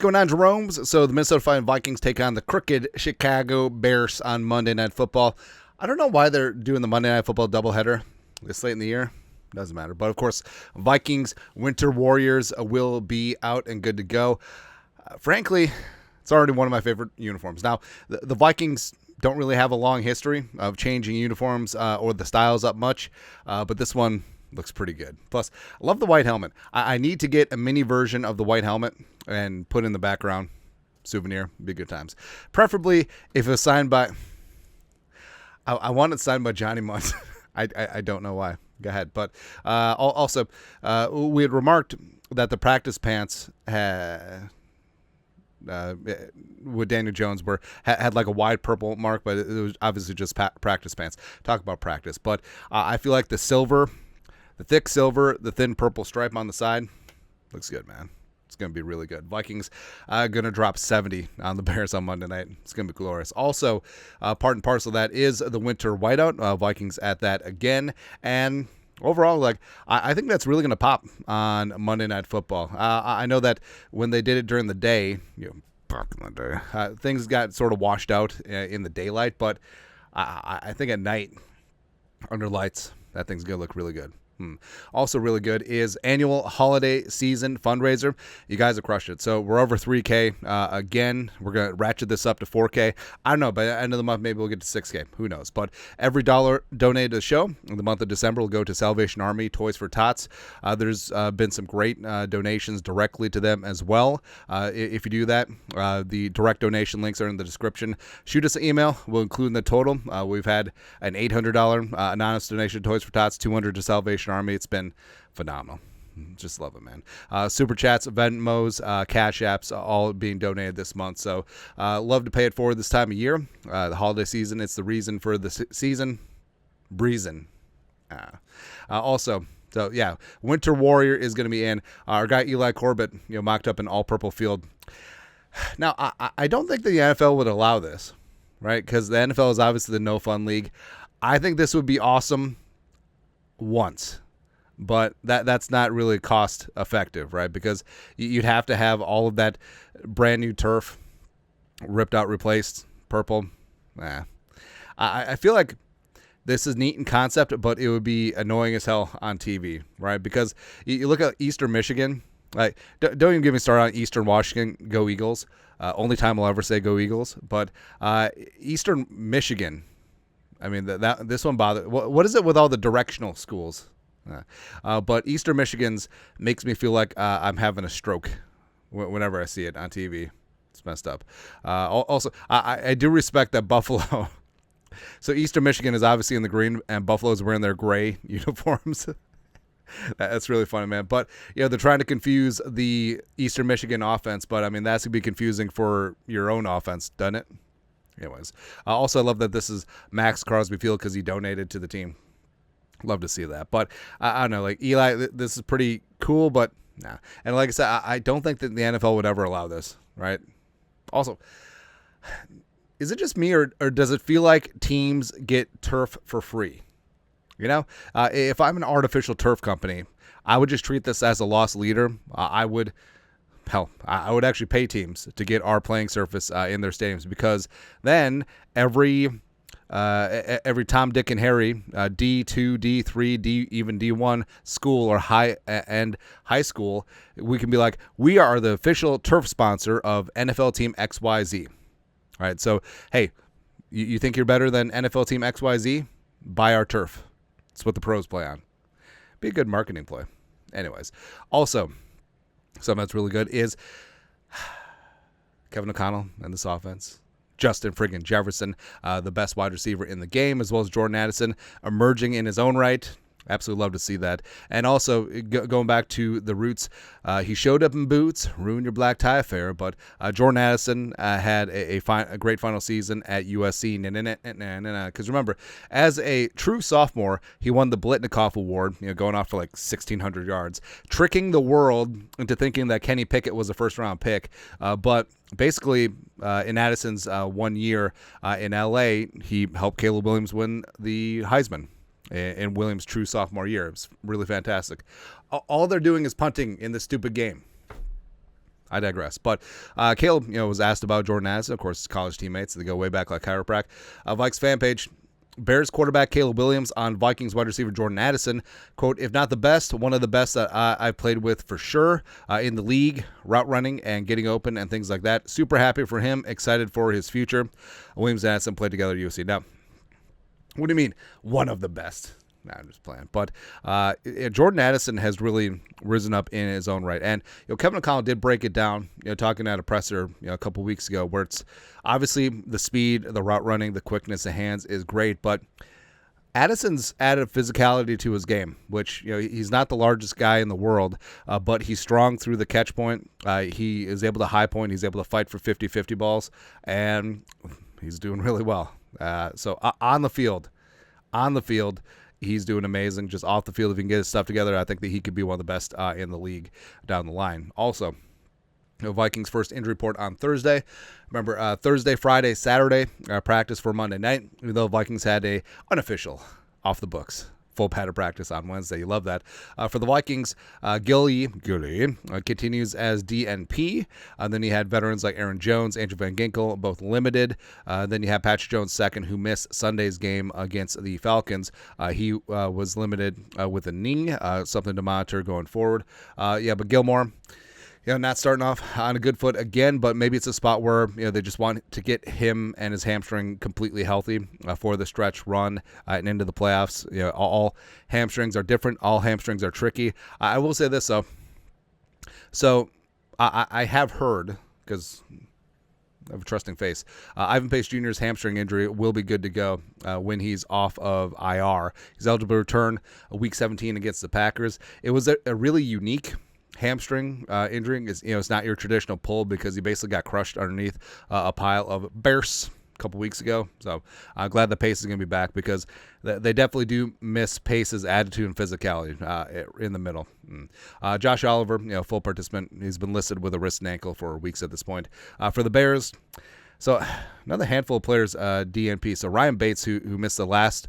going on, Jerome's? So the Minnesota Fighting Vikings take on the crooked Chicago Bears on Monday Night Football. I don't know why they're doing the Monday Night Football doubleheader this late in the year. Doesn't matter. But, of course, Vikings Winter Warriors will be out and good to go. Frankly, it's already one of my favorite uniforms. Now, the Vikings don't really have a long history of changing uniforms or the styles up much, but this one looks pretty good. Plus, I love the white helmet. I need to get a mini version of the white helmet and put in the background. Souvenir. Be good times. Preferably if it was signed by... I want it signed by Johnny Munt. I don't know why. Go ahead. But also, we had remarked that the practice pants with Daniel Jones had like a wide purple mark, but it was obviously just practice pants. Talk about practice. But I feel like the silver... The thick silver, the thin purple stripe on the side, looks good, man. It's going to be really good. Vikings going to drop 70 on the Bears on Monday night. It's going to be glorious. Also, part and parcel of that is the winter whiteout. Vikings at that again. And overall, I think that's really going to pop on Monday Night Football. I know that when they did it during the day, back in the day, things got sort of washed out in the daylight. But I think at night, under lights, that thing's going to look really good. Also really good is annual holiday season fundraiser. You guys have crushed it. So we're over 3K. Again, we're going to ratchet this up to 4K. I don't know. By the end of the month, maybe we'll get to 6K. Who knows? But every dollar donated to the show in the month of December will go to Salvation Army Toys for Tots. There's been some great donations directly to them as well. If you do that, the direct donation links are in the description. Shoot us an email. We'll include in the total. We've had an $800 anonymous donation to Toys for Tots, $200 to Salvation Army. It's been phenomenal. Just love it, man. Super chats, Venmos, Cash Apps, all being donated this month. So love to pay it forward this time of year. The holiday season, it's the reason for the season. Breezing. Also, so yeah, Winter Warrior is going to be in. Our guy Eli Corbett, mocked up an all-purple field. Now, I don't think the NFL would allow this, right? Because the NFL is obviously the no-fun league. I think this would be awesome once. But that's not really cost effective, right? Because you'd have to have all of that brand new turf ripped out, replaced, purple. I feel like this is neat in concept, but it would be annoying as hell on TV, right? Because you look at Eastern Michigan. Like, don't even get me started on Eastern Washington. Go Eagles. Only time I'll ever say go Eagles. But Eastern Michigan. I mean, this one bothers. What is it with all the directional schools? But Eastern Michigan's makes me feel like I'm having a stroke whenever I see it on TV. It's messed up. Also, I do respect that Buffalo. So Eastern Michigan is obviously in the green, and Buffalo's wearing their gray uniforms. That's really funny, man. But they're trying to confuse the Eastern Michigan offense. But I mean, that's gonna be confusing for your own offense, doesn't it? Anyways, also I love that this is Max Crosby Field because he donated to the team. Love to see that. But I don't know, like Eli, this is pretty cool, but nah. And like I said, I don't think that the NFL would ever allow this, right? Also, is it just me or does it feel like teams get turf for free? If I'm an artificial turf company, I would just treat this as a loss leader. I would actually pay teams to get our playing surface in their stadiums, because then every Tom, Dick, and Harry, D2, D3, even D1 school or high-end high school, we can be like, we are the official turf sponsor of NFL team XYZ. All right, so, hey, you think you're better than NFL team XYZ? Buy our turf. It's what the pros play on. Be a good marketing play. Anyways, also, something that's really good is Kevin O'Connell and this offense. Justin friggin' Jefferson, the best wide receiver in the game, as well as Jordan Addison, emerging in his own right. Absolutely love to see that. And also, going back to the roots, he showed up in boots, ruined your black tie affair, but Jordan Addison had a great final season at USC. Because remember, as a true sophomore, he won the Blitnikoff Award, going off for like 1,600 yards, tricking the world into thinking that Kenny Pickett was a first-round pick. But basically, in Addison's 1 year in L.A., he helped Caleb Williams win the Heisman in Williams' true sophomore year. It was really fantastic. All they're doing is punting in this stupid game. I digress. But Caleb, was asked about Jordan Addison. Of course, his college teammates. They go way back like chiroprac. Vikes fan page. Bears quarterback Caleb Williams on Vikings wide receiver Jordan Addison. Quote, if not the best, one of the best that I've played with for sure in the league, route running and getting open and things like that. Super happy for him. Excited for his future. Williams and Addison played together at USC. Now, what do you mean one of the best? Nah, I'm just playing. But Jordan Addison has really risen up in his own right. And Kevin O'Connell did break it down, talking at a presser a couple weeks ago, where it's obviously the speed, the route running, the quickness of hands is great. But Addison's added physicality to his game, which he's not the largest guy in the world, but he's strong through the catch point. He is able to high point. He's able to fight for 50-50 balls, and he's doing really well. So on the field, he's doing amazing. Just off the field, if he can get his stuff together, I think that he could be one of the best in the league down the line. Also, Vikings first injury report on Thursday. Remember, Thursday, Friday, Saturday, practice for Monday night, even though Vikings had a unofficial, off the books, full padded practice on Wednesday. You love that. For the Vikings, Gilly continues as DNP. Then you had veterans like Aaron Jones, Andrew Van Ginkel, both limited. Then you have Patrick Jones II, who missed Sunday's game against the Falcons. He was limited with a knee, something to monitor going forward. But Gilmore, not starting off on a good foot again, but maybe it's a spot where they just want to get him and his hamstring completely healthy for the stretch run and into the playoffs. All hamstrings are different. All hamstrings are tricky. I will say this, though. So I have heard, because I have a trusting face, Ivan Pace Jr.'s hamstring injury will be good to go when he's off of IR. He's eligible to return Week 17 against the Packers. It was a really unique hamstring injury. It's not your traditional pull, because he basically got crushed underneath a pile of bears a couple weeks ago. So I'm glad that Pace is going to be back, because they definitely do miss Pace's attitude and physicality in the middle. Josh Oliver, full participant. He's been listed with a wrist and ankle for weeks at this point. For the Bears, so another handful of players DNP. So Ryan Bates, who missed the last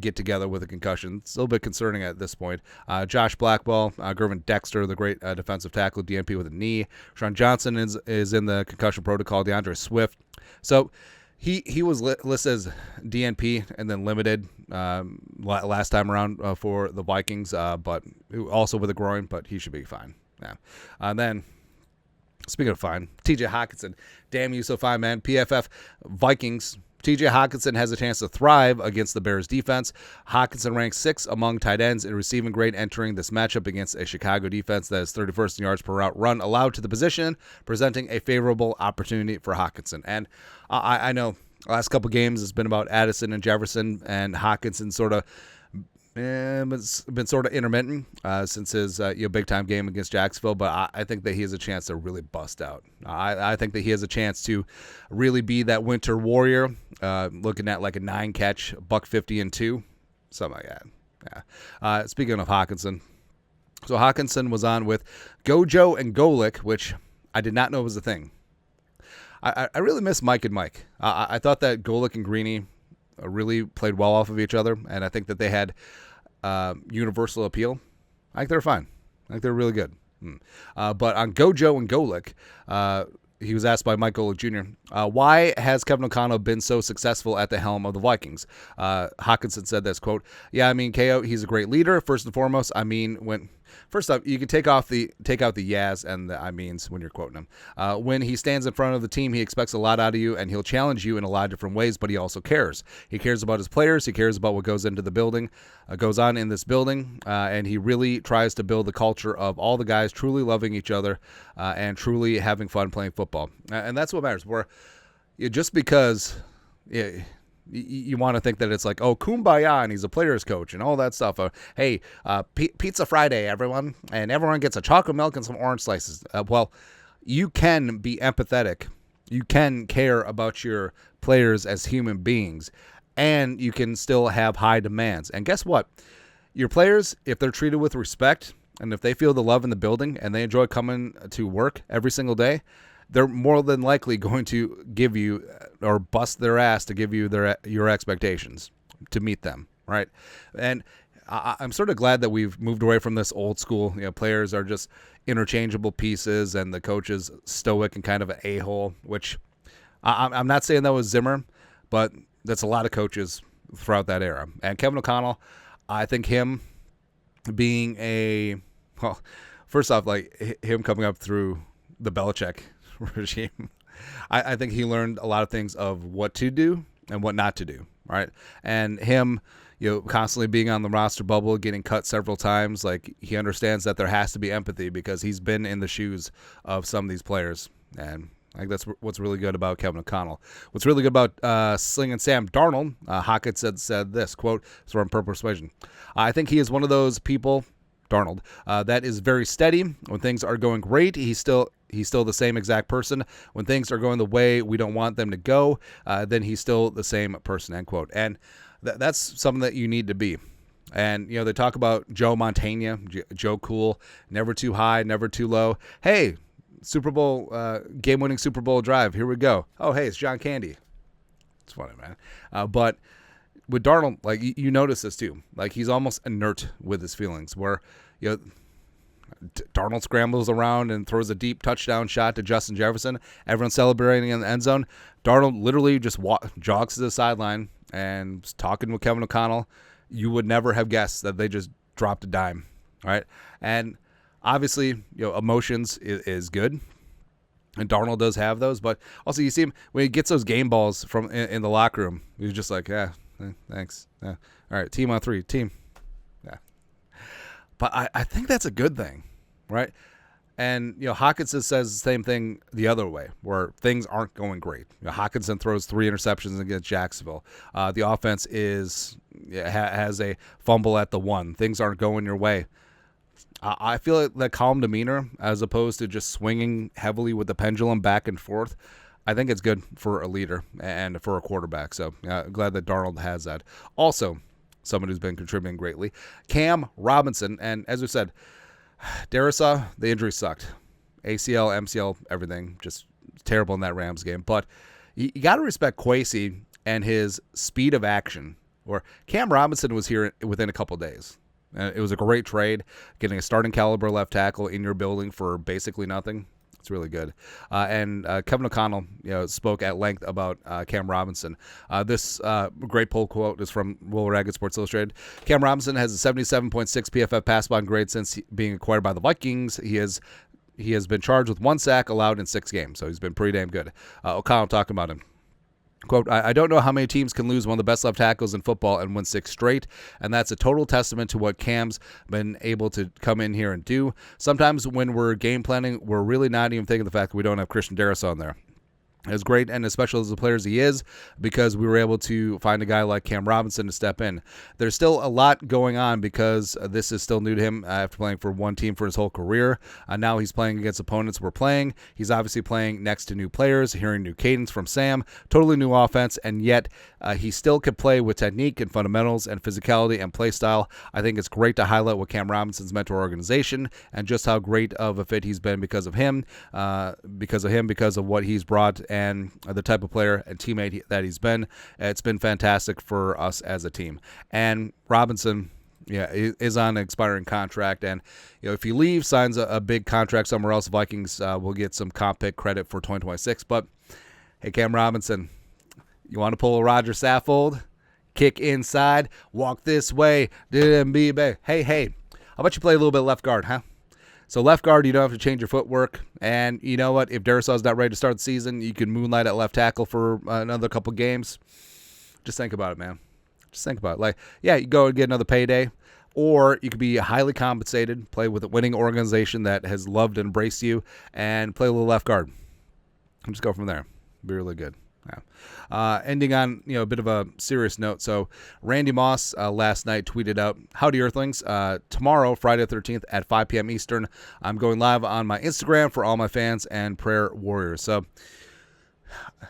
get together with a concussion. It's a little bit concerning at this point. Josh Blackball, Gervin Dexter, the great defensive tackle, DNP with a knee. Sean Johnson is in the concussion protocol. DeAndre Swift. So he was listed as DNP and then limited last time around for the Vikings, but also with a groin, but he should be fine. Yeah. And then, speaking of fine, TJ Hockenson. Damn you so fine, man. PFF Vikings. TJ Hockenson has a chance to thrive against the Bears defense. Hockenson ranks 6th among tight ends in receiving grade entering this matchup against a Chicago defense that is 31st in yards per route run allowed to the position, presenting a favorable opportunity for Hockenson. And I know the last couple games has been about Addison and Jefferson, and Hockenson sort of it's been sort of intermittent since his big-time game against Jacksonville, but I think that he has a chance to really bust out. I think that he has a chance to really be that winter warrior, looking at like a 9-catch, $150 and 2, something like that. Yeah. Speaking of Hockenson, so Hockenson was on with Gojo and Golick, which I did not know was a thing. I really miss Mike and Mike. I thought that Golick and Greeny really played well off of each other, and I think that they had universal appeal. I think they're fine. I think they're really good. But on Gojo and Golick, he was asked by Mike Golick Jr., why has Kevin O'Connell been so successful at the helm of the Vikings? Hockenson said this, quote, KO, he's a great leader, first and foremost. First off, you can take out the yas and the I means when you're quoting him. When he stands in front of the team, he expects a lot out of you, and he'll challenge you in a lot of different ways, but he also cares. He cares about his players. He cares about what goes on in this building, and he really tries to build the culture of all the guys truly loving each other and truly having fun playing football. And that's what matters. Just because you want to think that it's like, oh, kumbaya, and he's a player's coach and all that stuff. Hey, Pizza Friday, everyone, and everyone gets a chocolate milk and some orange slices. Well, you can be empathetic. You can care about your players as human beings, and you can still have high demands. And guess what? Your players, if they're treated with respect, and if they feel the love in the building and they enjoy coming to work every single day, they're more than likely going to give you or bust their ass to give you your expectations to meet them, right? And I'm sort of glad that we've moved away from this old school. Players are just interchangeable pieces, and the coach is stoic and kind of an a-hole. Which I'm not saying that was Zimmer, but that's a lot of coaches throughout that era. And Kevin O'Connell, I think him being first off, like him coming up through the Belichick regime, I think he learned a lot of things of what to do and what not to do, right? And him, constantly being on the roster bubble, getting cut several times, like he understands that there has to be empathy because he's been in the shoes of some of these players. And I think that's what's really good about Kevin O'Connell. What's really good about Slinging Sam Darnold, Hockenson said this, quote, it's from Purple Persuasion. I think he is one of those people, Darnold, that is very steady. When things are going great, he's still the same exact person. When things are going the way we don't want them to go, then he's still the same person, end quote. And that's something that you need to be. And, they talk about Joe Montana, Joe Cool, never too high, never too low. Hey, Super Bowl, game-winning Super Bowl drive. Here we go. Oh, hey, it's John Candy. It's funny, man. But with Darnold, like you notice this too. Like he's almost inert with his feelings. Where Darnold scrambles around and throws a deep touchdown shot to Justin Jefferson. Everyone's celebrating in the end zone. Darnold literally just jogs to the sideline and talking with Kevin O'Connell. You would never have guessed that they just dropped a dime, right? And obviously, emotions is good, and Darnold does have those. But also, you see him when he gets those game balls from in the locker room. He's just like, yeah, thanks. Yeah. All right, team on three, team. Yeah. But I think that's a good thing, right? And Hockenson says the same thing the other way, where things aren't going great. Hockenson throws 3 interceptions against Jacksonville. The offense has a fumble at the 1. Things aren't going your way. I feel like that calm demeanor, as opposed to just swinging heavily with the pendulum back and forth, I think it's good for a leader and for a quarterback. So glad that Darnold has that. Also, someone who's been contributing greatly, Cam Robinson. And as we said, Darrisaw, the injury sucked. ACL, MCL, everything. Just terrible in that Rams game. But you got to respect Kwesi and his speed of action. Or Cam Robinson was here within a couple days. It was a great trade, getting a starting caliber left tackle in your building for basically nothing. It's really good. And Kevin O'Connell spoke at length about Cam Robinson. This great poll quote is from Will Ragged Sports Illustrated. Cam Robinson has a 77.6 PFF pass-block grade since being acquired by the Vikings. He has been charged with 1 sack allowed in 6 games, so he's been pretty damn good. O'Connell talking about him. Quote, I don't know how many teams can lose one of the best left tackles in football and win 6 straight, and that's a total testament to what Cam's been able to come in here and do. Sometimes when we're game planning, we're really not even thinking of the fact that we don't have Christian Darrisaw in there. As great and as special as the players he is, because we were able to find a guy like Cam Robinson to step in. There's still a lot going on because this is still new to him after playing for one team for his whole career. Now he's playing against opponents we're playing. He's obviously playing next to new players, hearing new cadence from Sam, totally new offense, and yet he still can play with technique and fundamentals and physicality and play style. I think it's great to highlight what Cam Robinson's meant to our organization and just how great of a fit he's been because of him, because of what he's brought and the type of player and teammate that he's been. It's been fantastic for us as a team. And Robinson, is on an expiring contract. And, if he leaves, signs a big contract somewhere else, Vikings will get some comp pick credit for 2026. But, hey, Cam Robinson, you want to pull a Roger Saffold? Kick inside, walk this way, hey, how about you play a little bit of left guard, huh? So left guard, you don't have to change your footwork. And you know what? If Darrisaw's not ready to start the season, you can moonlight at left tackle for another couple games. Just think about it, man. Just think about it. Like, you go and get another payday. Or you could be highly compensated, play with a winning organization that has loved and embraced you, and play a little left guard. And just go from there. Be really good. Yeah. Ending on a bit of a serious note. So Randy Moss last night tweeted out, "Howdy Earthlings, tomorrow, Friday the 13th at 5 p.m. Eastern, I'm going live on my Instagram for all my fans and prayer warriors." So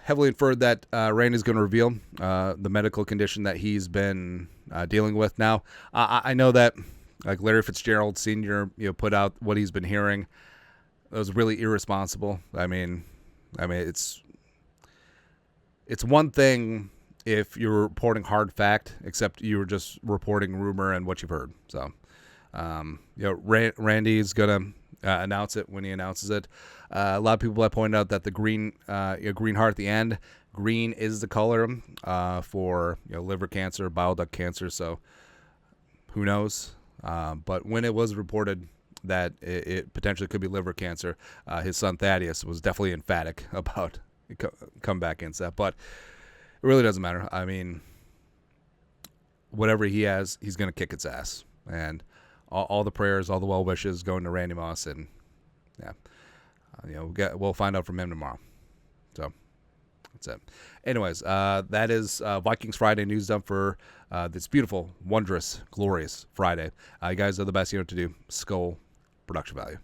heavily inferred that Randy's going to reveal the medical condition that he's been dealing with. Now, I know that like Larry Fitzgerald Sr. Put out what he's been hearing. It was really irresponsible. I mean, it's one thing if you're reporting hard fact, except you were just reporting rumor and what you've heard. So, Randy's gonna announce it when he announces it. A lot of people have pointed out that the green heart at the end, green is the color for liver cancer, bile duct cancer. So, who knows? But when it was reported that it potentially could be liver cancer, his son Thaddeus was definitely emphatic about come back against that. But it really doesn't matter. I mean, whatever he has, he's going to kick its ass. And all the prayers, all the well wishes going to Randy Moss. And, we'll find out from him tomorrow. So, that's it. Anyways, that is Vikings Friday news done for this beautiful, wondrous, glorious Friday. You guys are the best. You know what to do. Skull production value.